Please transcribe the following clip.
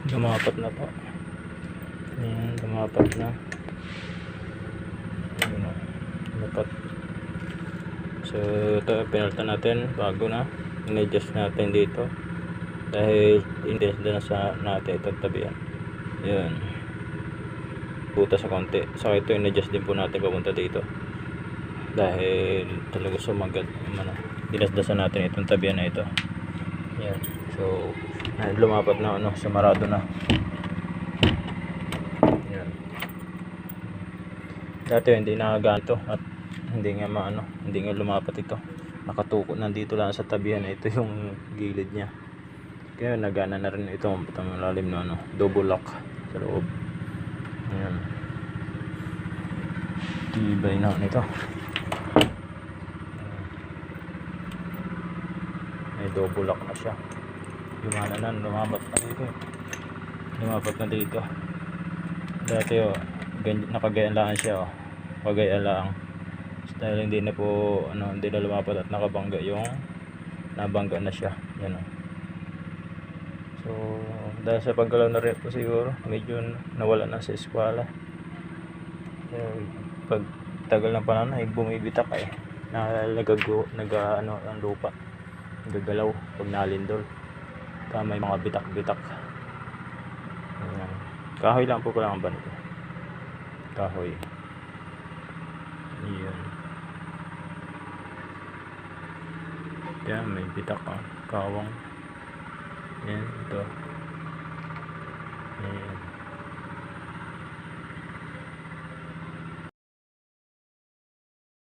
Lumapat na po. Ayan, lumapat na. Ayan o, lumapat. So ito pinalta natin bago na. In-adjust natin dito dahil in-adjust na sa natin itong tabihan. Ayan, buta sa konti. So ito in-adjust din po natin papunta dito dahil talaga sumagat. Dinasdasan natin itong tabihan na ito. Ayan, so lumapat na, sumarado na. Ayan. Dati hindi nakaganto at hindi nga hindi nga lumapat ito. Nakatuko nandito lang sa tabihan na ito yung gilid niya. Kaya nagana na rin ito ang lalim na double lock sa loob. Ayan. Tibay na nito. May double lock na siya. Lumana na, lumapat na dito. Lumapat na dito. Dati nakagayaan lang siya pagayaan lang. Dahil hindi na po hindi na lumapat at nakabangga yung nabangga na siya. Yan o. So dahil sa paggalaw na rin po siguro medyo nawala na sa eskwela. So pag tagal ng panahon ay bumibitak ang lupa nagagalaw pag nalindol. May mga bitak-bitak. Ayan. Kahoy lang po kailangan ba nito? Kahoy. Ayan. Yan, may bitak kawang. Ayan, ito. Ayan.